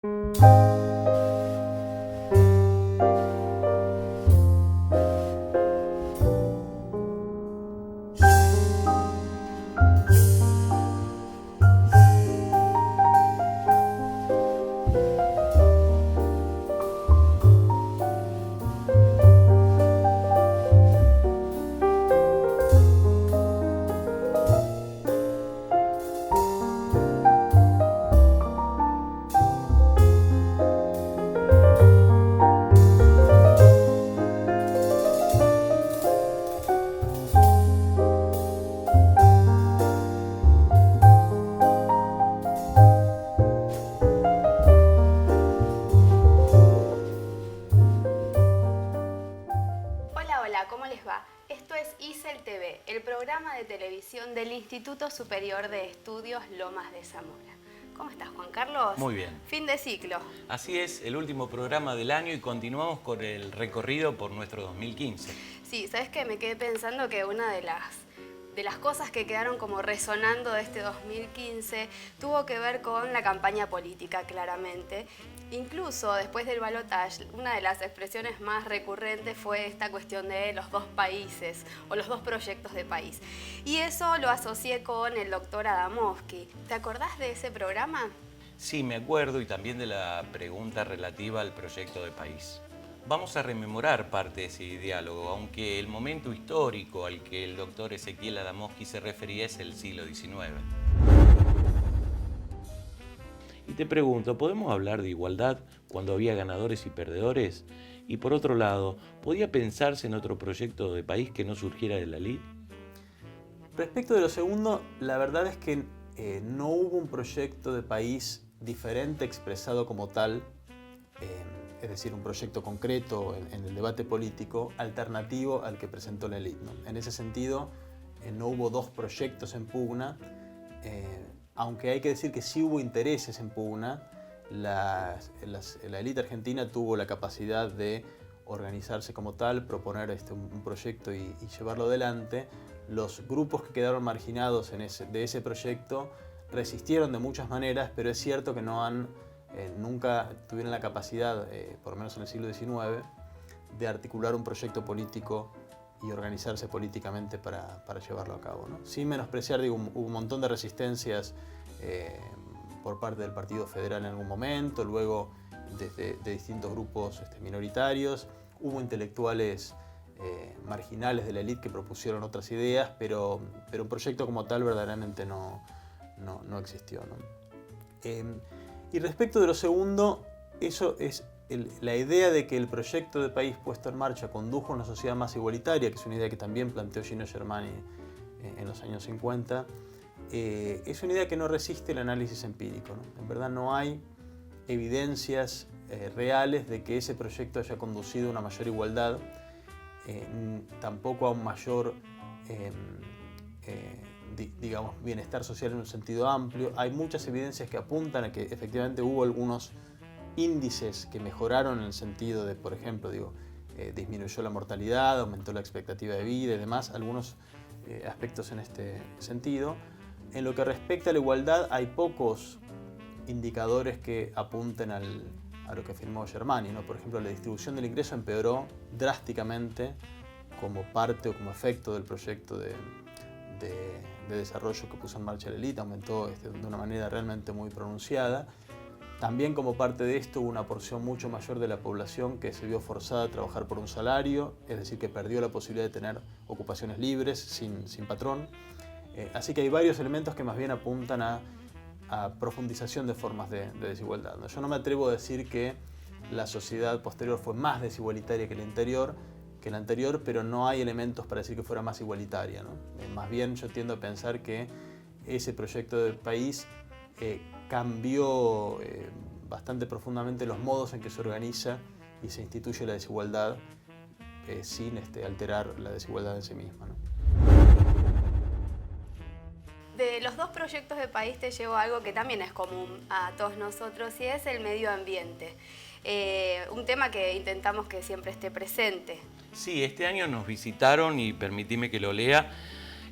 ¿Cómo les va? Esto es ISEL TV, el programa de televisión del Instituto Superior de Estudios Lomas de Zamora. ¿Cómo estás, Juan Carlos? Muy bien. Fin de ciclo. Así es, el último programa del año y continuamos con el recorrido por nuestro 2015. Sí, ¿sabes qué? Me quedé pensando que una de las cosas que quedaron como resonando de este 2015 tuvo que ver con la campaña política, claramente. Incluso después del balotaje, una de las expresiones más recurrentes fue esta cuestión de los dos países o los dos proyectos de país. Y eso lo asocié con el doctor Adamowski. ¿Te acordás de ese programa? Sí, me acuerdo, y también de la pregunta relativa al proyecto de país. Vamos a rememorar parte de ese diálogo, aunque el momento histórico al que el doctor Ezequiel Adamowski se refería es el siglo XIX. Y te pregunto, ¿podemos hablar de igualdad cuando había ganadores y perdedores? Y por otro lado, ¿podía pensarse en otro proyecto de país que no surgiera de la ley? Respecto de lo segundo, la verdad es que no hubo un proyecto de país diferente expresado como tal, es decir, un proyecto concreto en el debate político alternativo al que presentó la élite, ¿no? En ese sentido, no hubo dos proyectos en pugna, aunque hay que decir que sí hubo intereses en pugna. La élite argentina tuvo la capacidad de organizarse como tal, proponer un proyecto y llevarlo adelante. Los grupos que quedaron marginados de ese proyecto resistieron de muchas maneras, pero es cierto que nunca tuvieron la capacidad, por lo menos en el siglo XIX, de articular un proyecto político y organizarse políticamente para llevarlo a cabo, ¿no? Sin menospreciar, digo, hubo un montón de resistencias por parte del Partido Federal en algún momento, luego de distintos grupos minoritarios. Hubo intelectuales marginales de la élite que propusieron otras ideas, pero un proyecto como tal verdaderamente no existió, ¿no? Y respecto de lo segundo, eso es la idea de que el proyecto de país puesto en marcha condujo a una sociedad más igualitaria, que es una idea que también planteó Gino Germani en los años 50, es una idea que no resiste el análisis empírico, ¿no? En verdad no hay evidencias reales de que ese proyecto haya conducido a una mayor igualdad, tampoco a un mayor digamos, bienestar social en un sentido amplio. Hay muchas evidencias que apuntan a que efectivamente hubo algunos índices que mejoraron en el sentido de, por ejemplo, disminuyó la mortalidad, aumentó la expectativa de vida y demás, algunos aspectos en este sentido. En lo que respecta a la igualdad, hay pocos indicadores que apunten a lo que afirmó Germani, ¿no? Por ejemplo, la distribución del ingreso empeoró drásticamente como parte o como efecto del proyecto de desarrollo que puso en marcha la élite, aumentó de una manera realmente muy pronunciada. También como parte de esto hubo una porción mucho mayor de la población que se vio forzada a trabajar por un salario, es decir, que perdió la posibilidad de tener ocupaciones libres sin patrón. Así que hay varios elementos que más bien apuntan a profundización de formas de desigualdad, ¿no? Yo no me atrevo a decir que la sociedad posterior fue más desigualitaria que la anterior, pero no hay elementos para decir que fuera más igualitaria, ¿no? Más bien yo tiendo a pensar que ese proyecto de país cambió bastante profundamente los modos en que se organiza y se instituye la desigualdad sin alterar la desigualdad en sí misma, ¿no? De los dos proyectos de país te llevo algo que también es común a todos nosotros y es el medio ambiente. Un tema que intentamos que siempre esté presente. Sí, este año nos visitaron, y permitime que lo lea,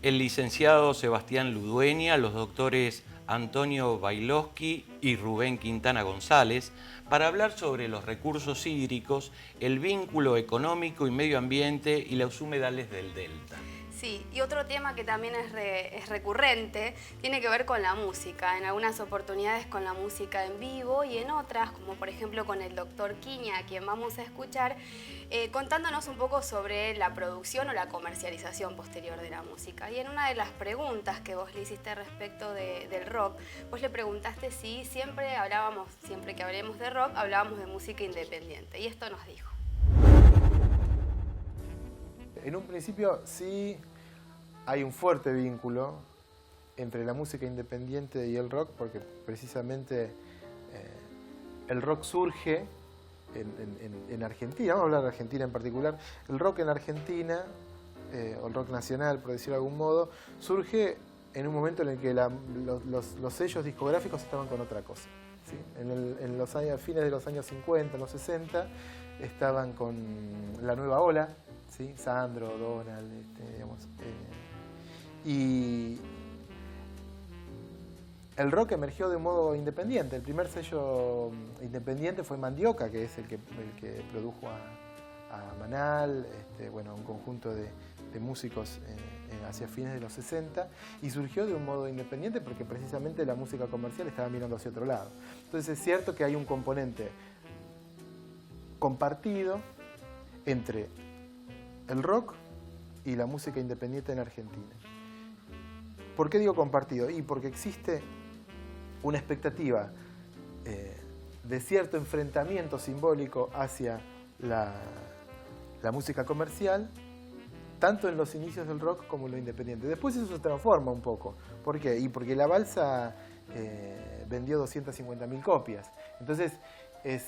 el licenciado Sebastián Ludueña, los doctores Antonio Bailovsky y Rubén Quintana González, para hablar sobre los recursos hídricos, el vínculo económico y medio ambiente y los humedales del delta. Sí, y otro tema que también es recurrente tiene que ver con la música. En algunas oportunidades con la música en vivo y en otras, como por ejemplo con el doctor Quiña, a quien vamos a escuchar, contándonos un poco sobre la producción o la comercialización posterior de la música. Y en una de las preguntas que vos le hiciste respecto del rock, vos le preguntaste si siempre que hablemos de rock, hablábamos de música independiente. Y esto nos dijo. En un principio sí hay un fuerte vínculo entre la música independiente y el rock, porque precisamente el rock surge en Argentina, vamos a hablar de Argentina en particular, el rock en Argentina, o el rock nacional, por decirlo de algún modo, surge en un momento en el que los sellos discográficos estaban con otra cosa. ¿Sí? En los años, fines de los años 50, los 60, estaban con la nueva ola, ¿sí? Sandro, Donald, digamos, y el rock emergió de un modo independiente. El primer sello independiente fue Mandioca, que es el que produjo a Manal, bueno, un conjunto de músicos hacia fines de los 60, y surgió de un modo independiente porque precisamente la música comercial estaba mirando hacia otro lado. Entonces es cierto que hay un componente compartido entre el rock y la música independiente en Argentina. ¿Por qué digo compartido? Y porque existe una expectativa de cierto enfrentamiento simbólico hacia la música comercial, tanto en los inicios del rock como en lo independiente. Después eso se transforma un poco. ¿Por qué? Y porque La Balsa vendió 250.000 copias. Entonces es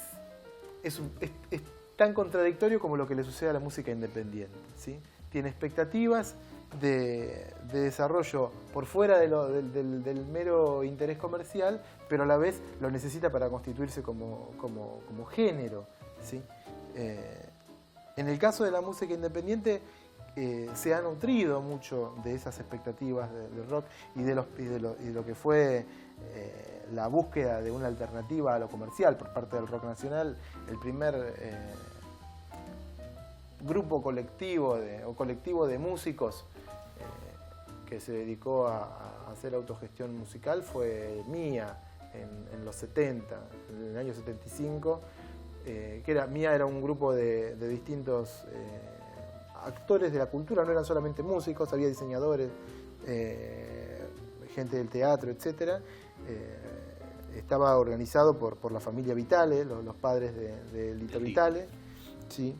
tan contradictorio como lo que le sucede a la música independiente, ¿sí? Tiene expectativas de desarrollo por fuera del mero interés comercial, pero a la vez lo necesita para constituirse como género, ¿sí? En el caso de la música independiente, se ha nutrido mucho de esas expectativas del rock y de lo que fue la búsqueda de una alternativa a lo comercial por parte del rock nacional. El primer grupo colectivo de músicos que se dedicó a hacer autogestión musical fue Mía en los 70, en el año 75, Mía era un grupo de distintos actores de la cultura, no eran solamente músicos, había diseñadores, gente del teatro, etc. Estaba organizado por la familia Vitale, los padres de Lito Vitale, ¿sí?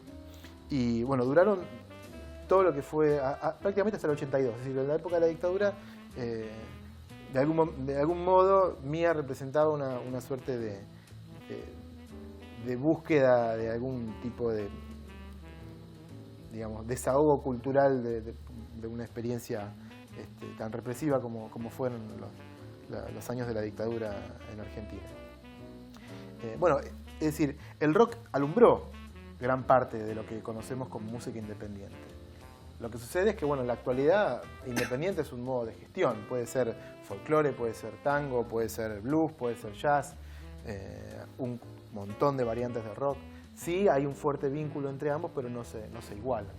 Y bueno, duraron todo lo que fue prácticamente hasta el 82, es decir, en la época de la dictadura, de algún modo Mía representaba una suerte de búsqueda de algún tipo de, digamos, desahogo cultural de una experiencia tan represiva como fueron los años de la dictadura en Argentina. Bueno, es decir, el rock alumbró gran parte de lo que conocemos como música independiente. Lo que sucede es que, bueno, en la actualidad, independiente es un modo de gestión. Puede ser folclore, puede ser tango, puede ser blues, puede ser jazz, un montón de variantes de rock. Sí, hay un fuerte vínculo entre ambos, pero no se igualan.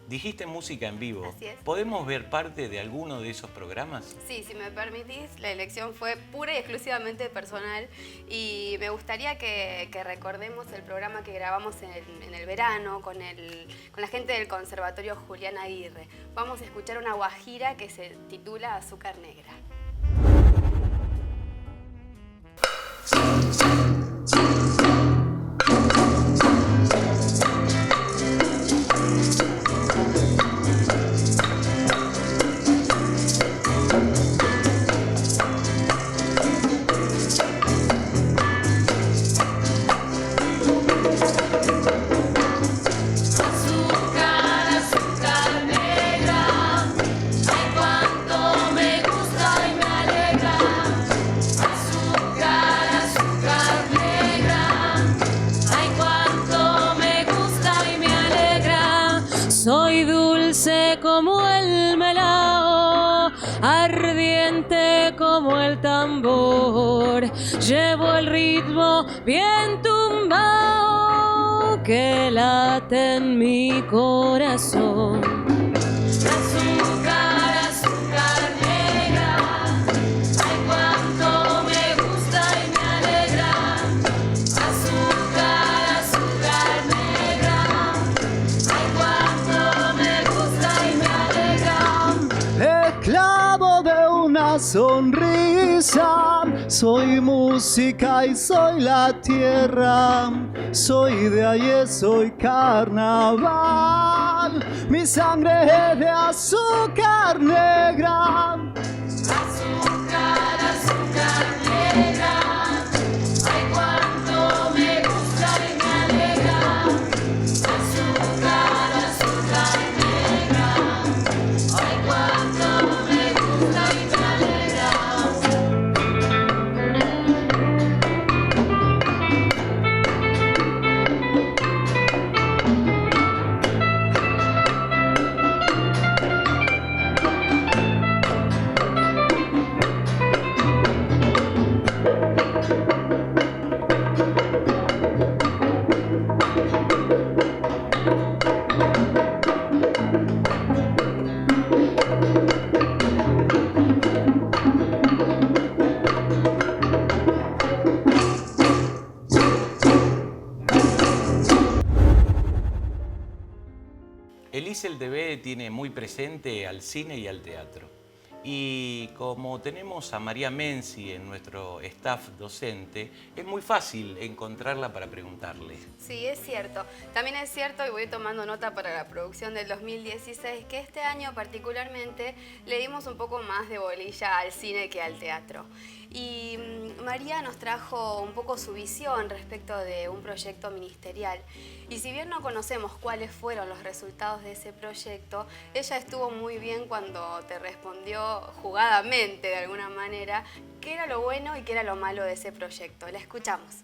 Dijiste música en vivo. Así es. ¿Podemos ver parte de alguno de esos programas? Sí, si me permitís, la elección fue pura y exclusivamente personal y me gustaría que recordemos el programa que grabamos en el verano con la gente del Conservatorio Julián Aguirre. Vamos a escuchar una guajira que se titula Azúcar Negra. Azúcar negra, ay cuánto me gusta y me dolor. Llevo el ritmo bien tumbado que late en mi corazón. Azúcar, azúcar negra, ay cuánto me gusta y me alegra. Azúcar, azúcar negra, ay cuánto me gusta y me alegra. Esclavo de una sonrisa, soy música y soy la tierra, soy de ayer, soy carnaval, mi sangre es de azúcar negra. Azúcar, azúcar negra, ay cuánto me gusta y me alegra. Azúcar, azúcar negra, ay cuánto me gusta y me alegra. El ISELTV tiene muy presente al cine y al teatro. Y como tenemos a María Menzi en nuestro staff docente, es muy fácil encontrarla para preguntarle. Sí, es cierto. También es cierto, y voy tomando nota para la producción del 2016, que este año particularmente le dimos un poco más de bolilla al cine que al teatro. Y María nos trajo un poco su visión respecto de un proyecto ministerial. Y si bien no conocemos cuáles fueron los resultados de ese proyecto, ella estuvo muy bien cuando te respondió jugadamente, de alguna manera, qué era lo bueno y qué era lo malo de ese proyecto. La escuchamos.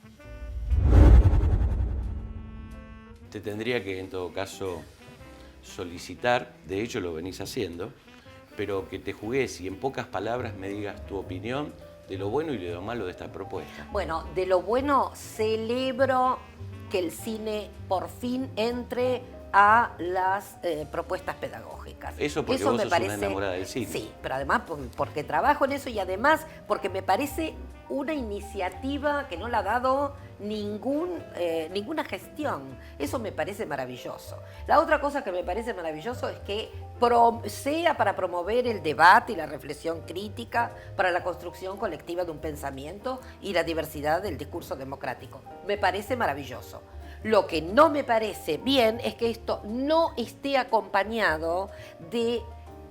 Te tendría que, en todo caso, solicitar, de hecho lo venís haciendo, pero que te jugues y en pocas palabras me digas tu opinión de lo bueno y de lo malo de esta propuesta. Bueno, de lo bueno, celebro que el cine por fin entre a las propuestas pedagógicas. Eso porque vos sos una enamorada del cine. Sí, pero además porque trabajo en eso y además porque me parece una iniciativa que no la ha dado ninguna gestión. Eso me parece maravilloso. La otra cosa que me parece maravilloso es que sea para promover el debate y la reflexión crítica, para la construcción colectiva de un pensamiento y la diversidad del discurso democrático. Me parece maravilloso. Lo que no me parece bien es que esto no esté acompañado de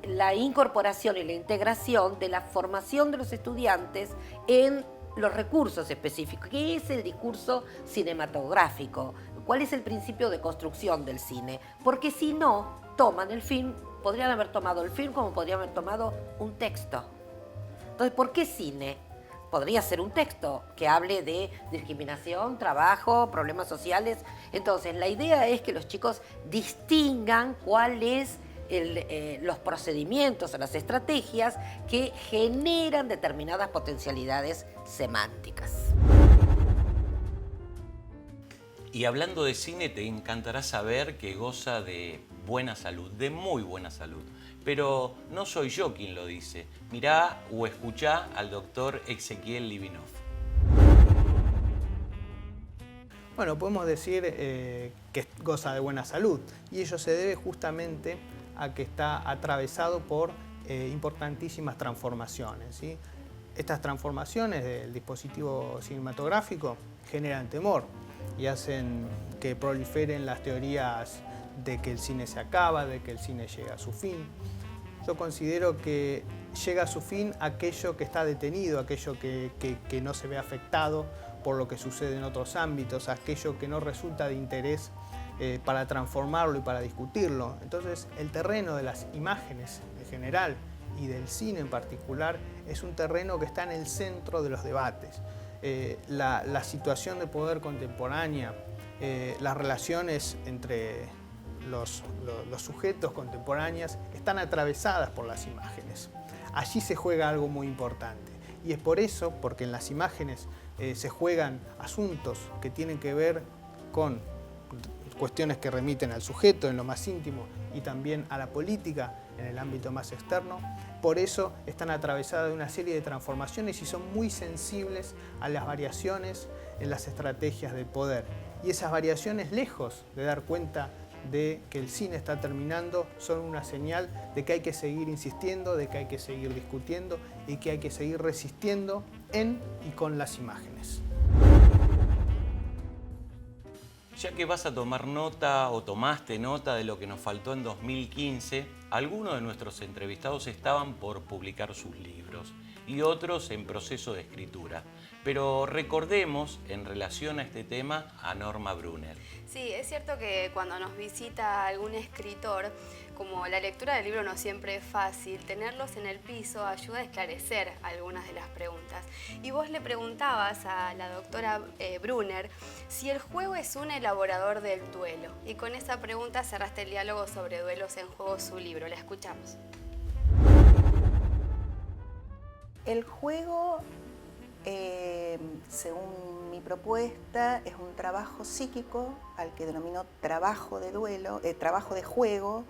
la incorporación y la integración de la formación de los estudiantes en los recursos específicos. ¿Qué es el discurso cinematográfico? ¿Cuál es el principio de construcción del cine? Porque si no, toman el film, podrían haber tomado el film como podrían haber tomado un texto. Entonces, ¿por qué cine? Podría ser un texto que hable de discriminación, trabajo, problemas sociales. Entonces, la idea es que los chicos distingan cuáles los procedimientos o las estrategias que generan determinadas potencialidades semánticas. Y hablando de cine, te encantará saber que goza de buena salud, de muy buena salud. Pero no soy yo quien lo dice. Mirá o escuchá al doctor Ezequiel Livinov. Bueno, podemos decir que goza de buena salud y ello se debe justamente a que está atravesado por importantísimas transformaciones, ¿sí? Estas transformaciones del dispositivo cinematográfico generan temor y hacen que proliferen las teorías de que el cine se acaba, de que el cine llega a su fin. Yo considero que llega a su fin aquello que está detenido, aquello que no se ve afectado por lo que sucede en otros ámbitos, aquello que no resulta de interés para transformarlo y para discutirlo. Entonces, el terreno de las imágenes en general y del cine en particular es un terreno que está en el centro de los debates. La situación de poder contemporánea, las relaciones entre los sujetos contemporáneos están atravesadas por las imágenes. Allí se juega algo muy importante Y es por eso, porque en las imágenes se juegan asuntos que tienen que ver con cuestiones que remiten al sujeto en lo más íntimo y también a la política en el ámbito más externo. Por eso están atravesadas de una serie de transformaciones y son muy sensibles a las variaciones en las estrategias del poder. Y esas variaciones, lejos de dar cuenta de que el cine está terminando, son una señal de que hay que seguir insistiendo, de que hay que seguir discutiendo y que hay que seguir resistiendo en y con las imágenes. Ya que vas a tomar nota o tomaste nota de lo que nos faltó en 2015, algunos de nuestros entrevistados estaban por publicar sus libros y otros en proceso de escritura. Pero recordemos, en relación a este tema, a Norma Brunner. Sí, es cierto que cuando nos visita algún escritor, como la lectura del libro no siempre es fácil, tenerlos en el piso ayuda a esclarecer algunas de las preguntas. Y vos le preguntabas a la doctora Brunner si el juego es un elaborador del duelo. Y con esa pregunta cerraste el diálogo sobre duelos en juego su libro. La escuchamos. El juego, según mi propuesta, es un trabajo psíquico al que denomino trabajo de duelo, trabajo de juego,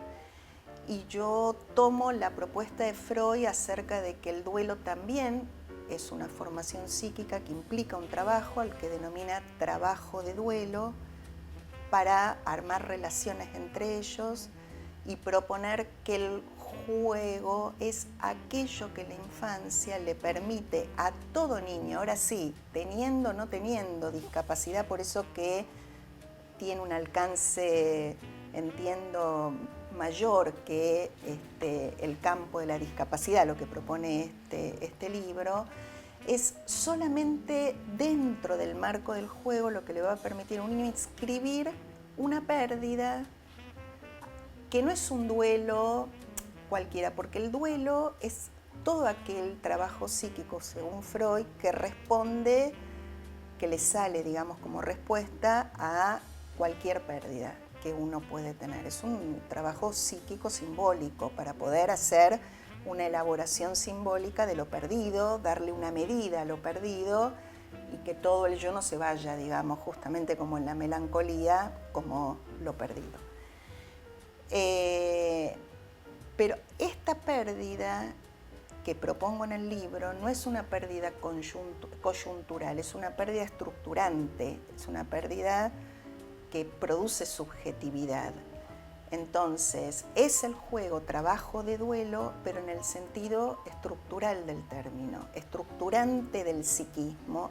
y yo tomo la propuesta de Freud acerca de que el duelo también es una formación psíquica que implica un trabajo al que denomina trabajo de duelo para armar relaciones entre ellos y proponer que el juego es aquello que la infancia le permite a todo niño, ahora sí, teniendo o no teniendo discapacidad, por eso que tiene un alcance, entiendo, mayor que el campo de la discapacidad, lo que propone este libro, es solamente dentro del marco del juego lo que le va a permitir a un niño escribir una pérdida que no es un duelo cualquiera, porque el duelo es todo aquel trabajo psíquico, según Freud, que responde, que le sale, digamos, como respuesta a cualquier pérdida que uno puede tener. Es un trabajo psíquico simbólico para poder hacer una elaboración simbólica de lo perdido, darle una medida a lo perdido y que todo el yo no se vaya, digamos, justamente como en la melancolía, como lo perdido. Pero esta pérdida que propongo en el libro no es una pérdida coyuntural, es una pérdida estructurante, es una pérdida que produce subjetividad. Entonces, es el juego trabajo de duelo, pero en el sentido estructural del término, estructurante del psiquismo,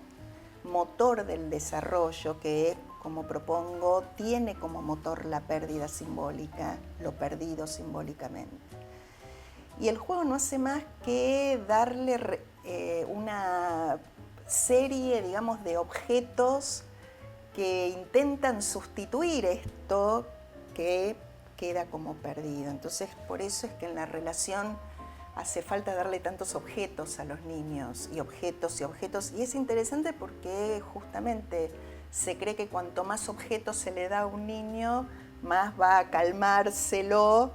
motor del desarrollo que, como propongo, tiene como motor la pérdida simbólica, lo perdido simbólicamente. Y el juego no hace más que darle una serie, digamos, de objetos que intentan sustituir esto que queda como perdido. Entonces, por eso es que en la relación hace falta darle tantos objetos a los niños, y objetos y objetos. Y es interesante porque justamente se cree que cuanto más objetos se le da a un niño, más va a calmárselo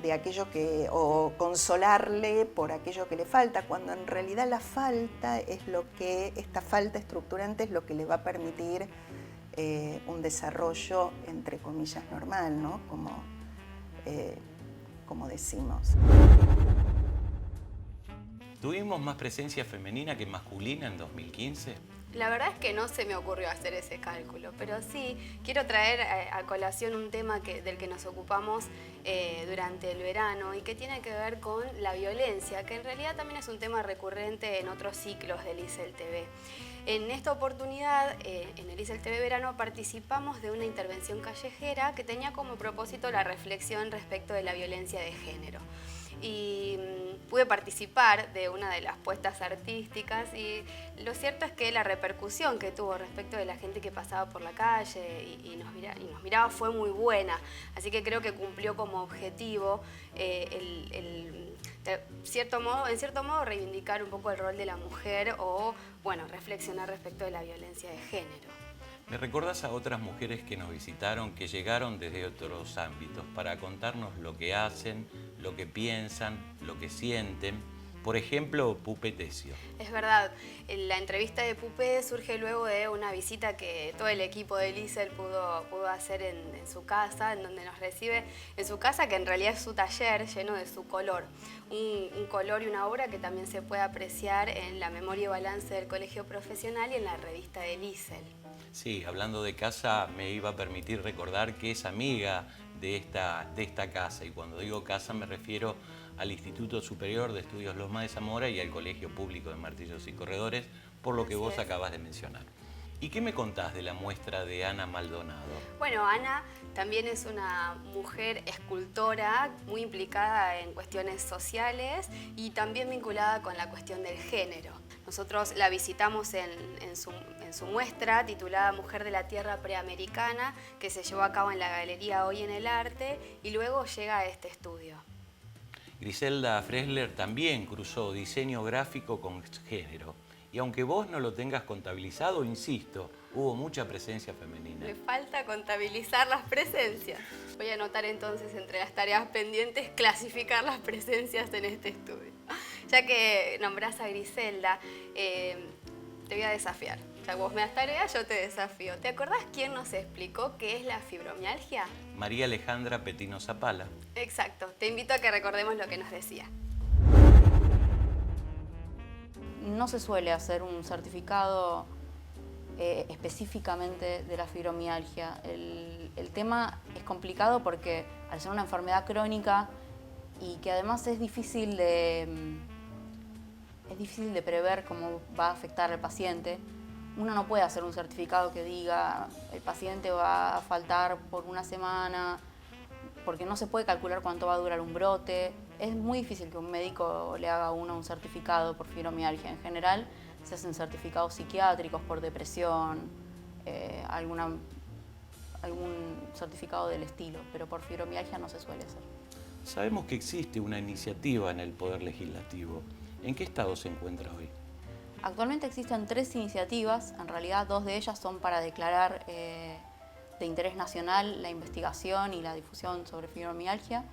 de aquello que, o consolarle por aquello que le falta, cuando en realidad la falta es lo que, esta falta estructurante es lo que le va a permitir un desarrollo, entre comillas, normal, ¿no? Como decimos. ¿Tuvimos más presencia femenina que masculina en 2015? La verdad es que no se me ocurrió hacer ese cálculo, pero sí quiero traer a colación un tema del que nos ocupamos durante el verano y que tiene que ver con la violencia, que en realidad también es un tema recurrente en otros ciclos del ISEL TV. En esta oportunidad, en el ISEL TV Verano, participamos de una intervención callejera que tenía como propósito la reflexión respecto de la violencia de género. Y pude participar de una de las puestas artísticas y lo cierto es que la repercusión que tuvo respecto de la gente que pasaba por la calle y nos miraba fue muy buena, así que creo que cumplió como objetivo en cierto modo reivindicar un poco el rol de la mujer o bueno, reflexionar respecto de la violencia de género. ¿Me recordás a otras mujeres que nos visitaron, que llegaron desde otros ámbitos para contarnos lo que hacen, lo que piensan, lo que sienten? Por ejemplo, Pupe Tesio. Es verdad, la entrevista de Pupe surge luego de una visita que todo el equipo de Lisel pudo hacer en su casa, en donde nos recibe en su casa, que en realidad es su taller lleno de su color. Un color y una obra que también se puede apreciar en la memoria y balance del Colegio Profesional y en la revista de Lisel. Sí, hablando de casa, me iba a permitir recordar que es amiga de esta casa, y cuando digo casa me refiero al Instituto Superior de Estudios Loma de Zamora y al Colegio Público de Martillos y Corredores, por lo que Así vos es. acabas de mencionar. ¿Y qué me contás de la muestra de Ana Maldonado? Bueno, Ana también es una mujer escultora muy implicada en cuestiones sociales y también vinculada con la cuestión del género. Nosotros la visitamos en su muestra titulada Mujer de la Tierra Preamericana, que se llevó a cabo en la Galería Hoy en el Arte, y luego llega a este estudio. Griselda Fressler también cruzó diseño gráfico con género. Y aunque vos no lo tengas contabilizado, insisto, hubo mucha presencia femenina. Le falta contabilizar las presencias. Voy a anotar entonces entre las tareas pendientes clasificar las presencias en este estudio. Ya que nombrás a Griselda, te voy a desafiar. Ya que vos me das tarea, yo te desafío. ¿Te acordás quién nos explicó qué es la fibromialgia? María Alejandra Petino Zapala. Exacto. Te invito a que recordemos lo que nos decía. No se suele hacer un certificado específicamente de la fibromialgia. El tema es complicado porque al ser una enfermedad crónica y que además es difícil de prever cómo va a afectar al paciente, uno no puede hacer un certificado que diga el paciente va a faltar por una semana, porque no se puede calcular cuánto va a durar un brote. Es muy difícil que un médico le haga a uno un certificado por fibromialgia. En general se hacen certificados psiquiátricos por depresión, algún certificado del estilo, pero por fibromialgia no se suele hacer. Sabemos que existe una iniciativa en el Poder Legislativo. ¿En qué estado se encuentra hoy? Actualmente existen 3 iniciativas, en realidad 2 de ellas son para declarar de interés nacional la investigación y la difusión sobre fibromialgia,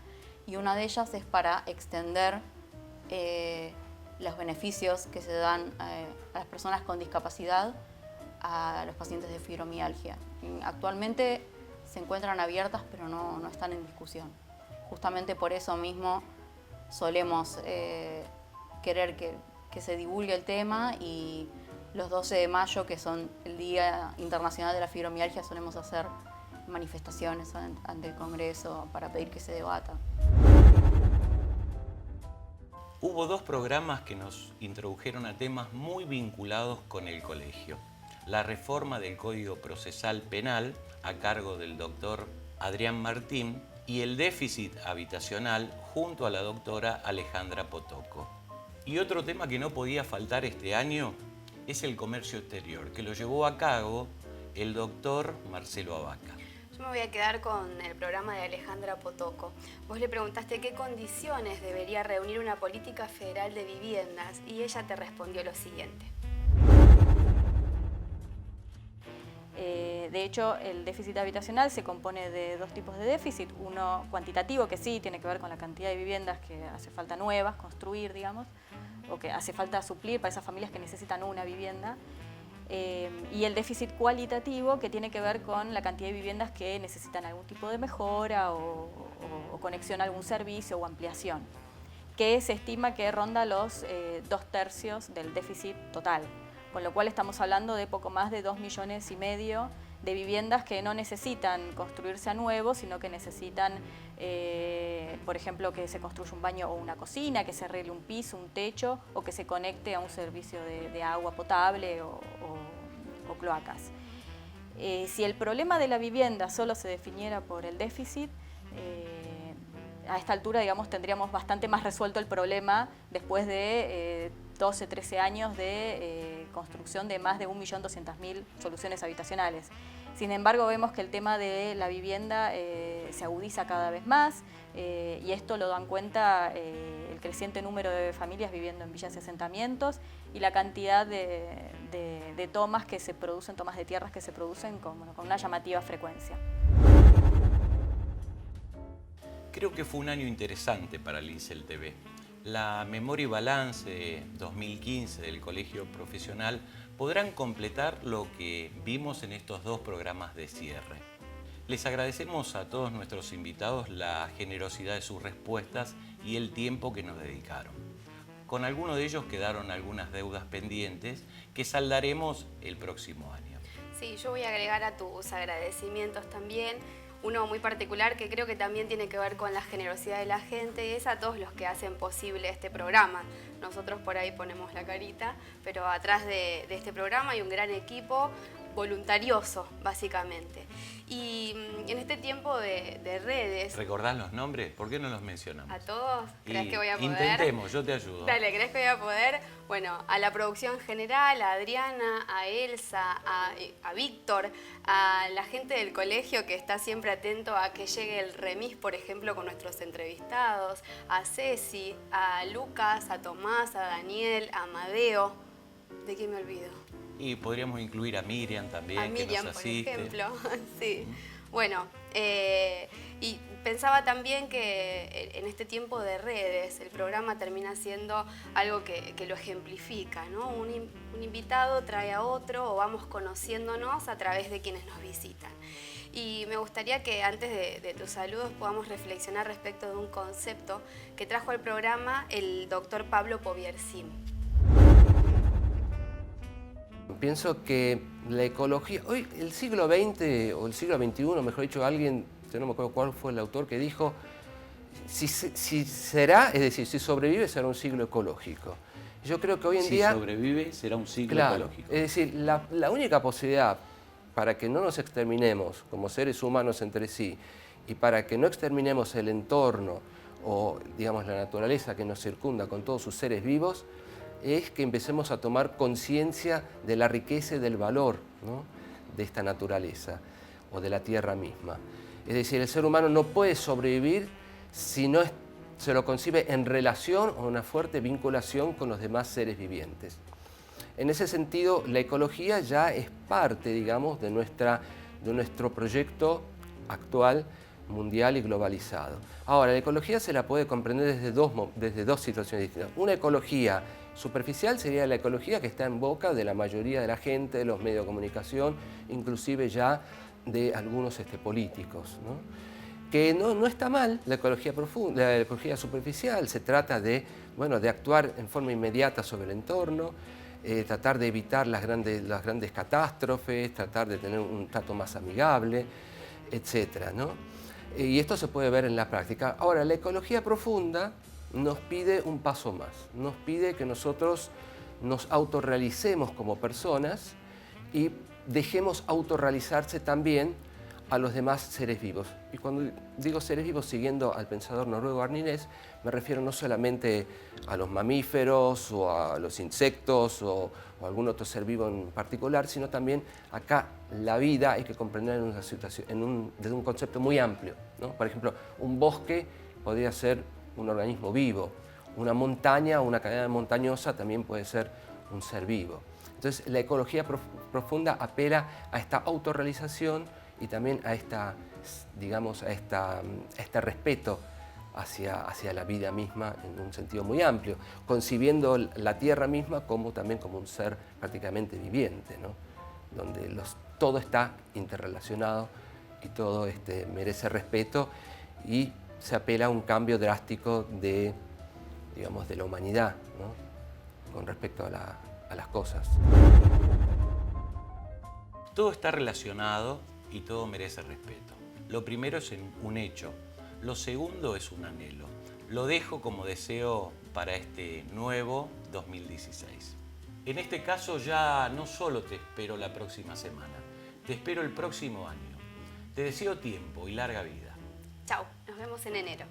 y una de ellas es para extender los beneficios que se dan a las personas con discapacidad a los pacientes de fibromialgia. Actualmente se encuentran abiertas, pero no están en discusión. Justamente por eso mismo solemos querer que se divulgue el tema, y los 12 de mayo, que son el Día Internacional de la Fibromialgia, solemos hacer manifestaciones ante el Congreso para pedir que se debata. Hubo 2 programas que nos introdujeron a temas muy vinculados con el colegio. La reforma del Código Procesal Penal, a cargo del doctor Adrián Martín, y el déficit habitacional, junto a la doctora Alejandra Potoco. Y otro tema que no podía faltar este año es el comercio exterior, que lo llevó a cabo el doctor Marcelo Abaca. Yo me voy a quedar con el programa de Alejandra Potoco. Vos le preguntaste qué condiciones debería reunir una política federal de viviendas y ella te respondió lo siguiente. De hecho, el déficit habitacional se compone de 2 tipos de déficit. Uno cuantitativo, que sí tiene que ver con la cantidad de viviendas que hace falta nuevas, construir, digamos, o que hace falta suplir para esas familias que necesitan una vivienda. Y el déficit cualitativo, que tiene que ver con la cantidad de viviendas que necesitan algún tipo de mejora o conexión a algún servicio o ampliación, que se estima que ronda los 2/3 del déficit total, con lo cual estamos hablando de poco más de 2,5 millones de viviendas que no necesitan construirse a nuevo, sino que necesitan, por ejemplo, que se construya un baño o una cocina, que se arregle un piso, un techo, o que se conecte a un servicio de agua potable o cloacas. Si el problema de la vivienda solo se definiera por el déficit, a esta altura, digamos, tendríamos bastante más resuelto el problema después de 12, 13 años de construcción de más de 1.200.000 soluciones habitacionales. Sin embargo, vemos que el tema de la vivienda se agudiza cada vez más, y esto lo dan cuenta el creciente número de familias viviendo en villas y asentamientos y la cantidad de tomas que se producen, tomas de tierras que se producen con una llamativa frecuencia. Creo que fue un año interesante para el Lisel TV. la memoria y balance 2015 del Colegio Profesional podrán completar lo que vimos en estos 2 programas de cierre. Les agradecemos a todos nuestros invitados la generosidad de sus respuestas y el tiempo que nos dedicaron. Con algunos de ellos quedaron algunas deudas pendientes que saldaremos el próximo año. Sí, yo voy a agregar a tus agradecimientos también uno muy particular que creo que también tiene que ver con la generosidad de la gente, es a todos los que hacen posible este programa. Nosotros por ahí ponemos la carita, pero atrás de este programa hay un gran equipo voluntarioso, básicamente. Y en este tiempo de redes... ¿Recordás los nombres? ¿Por qué no los mencionamos? ¿A todos? ¿Crees que voy a poder? Intentemos, yo te ayudo. Dale, ¿crees que voy a poder? Bueno, a la producción general, a Adriana, a Elsa, a Víctor, a la gente del colegio que está siempre atento a que llegue el remis, por ejemplo, con nuestros entrevistados, a Ceci, a Lucas, a Tomás, a Daniel, a Amadeo. ¿De quién me olvido? Y podríamos incluir a Miriam también, a Miriam, que nos asiste. por ejemplo. Sí. Bueno, y pensaba también que en este tiempo de redes el programa termina siendo algo que lo ejemplifica, ¿no? Un invitado trae a otro o vamos conociéndonos a través de quienes nos visitan. Y me gustaría que antes de tus saludos podamos reflexionar respecto de un concepto que trajo al programa el doctor Pablo Poviersim. Pienso que la ecología, hoy el siglo XX o el siglo XXI, mejor dicho, alguien, no me acuerdo cuál fue el autor, que dijo, si será, es decir, si sobrevive será un siglo ecológico. Yo creo que hoy en día... Si sobrevive será un siglo ecológico. Es decir, la única posibilidad para que no nos exterminemos como seres humanos entre sí y para que no exterminemos el entorno o, digamos, la naturaleza que nos circunda con todos sus seres vivos, es que empecemos a tomar conciencia de la riqueza y del valor, ¿no?, de esta naturaleza o de la tierra misma. Es decir, el ser humano no puede sobrevivir si no se lo concibe en relación o una fuerte vinculación con los demás seres vivientes. En ese sentido, la ecología ya es parte, digamos, de nuestro proyecto actual, mundial y globalizado. Ahora, la ecología se la puede comprender desde dos situaciones distintas. Una ecología superficial sería la ecología que está en boca de la mayoría de la gente, de los medios de comunicación, inclusive ya de algunos políticos, ¿no? Que no está mal la ecología profunda, la ecología superficial. Se trata de actuar en forma inmediata sobre el entorno, tratar de evitar las grandes catástrofes, tratar de tener un trato más amigable, etcétera, ¿no? Y esto se puede ver en la práctica. Ahora, la ecología profunda nos pide un paso más, nos pide que nosotros nos autorrealicemos como personas y dejemos autorrealizarse también a los demás seres vivos. Y cuando digo seres vivos, siguiendo al pensador noruego Arnines, me refiero no solamente a los mamíferos o a los insectos o a algún otro ser vivo en particular, sino también acá la vida hay que comprender en una situación, desde un concepto muy amplio, ¿no? Por ejemplo, un bosque podría ser un organismo vivo, una montaña o una cadena montañosa también puede ser un ser vivo. Entonces, la ecología profunda apela a esta autorrealización y también a este respeto hacia la vida misma en un sentido muy amplio, concibiendo la tierra misma también como un ser prácticamente viviente, ¿no? Donde todo está interrelacionado y todo merece respeto y se apela a un cambio drástico de la humanidad, ¿no?, con respecto a las cosas. Todo está relacionado y todo merece respeto. Lo primero es un hecho, lo segundo es un anhelo. Lo dejo como deseo para este nuevo 2016. En este caso ya no solo te espero la próxima semana, te espero el próximo año. Te deseo tiempo y larga vida. Chau, nos vemos en enero.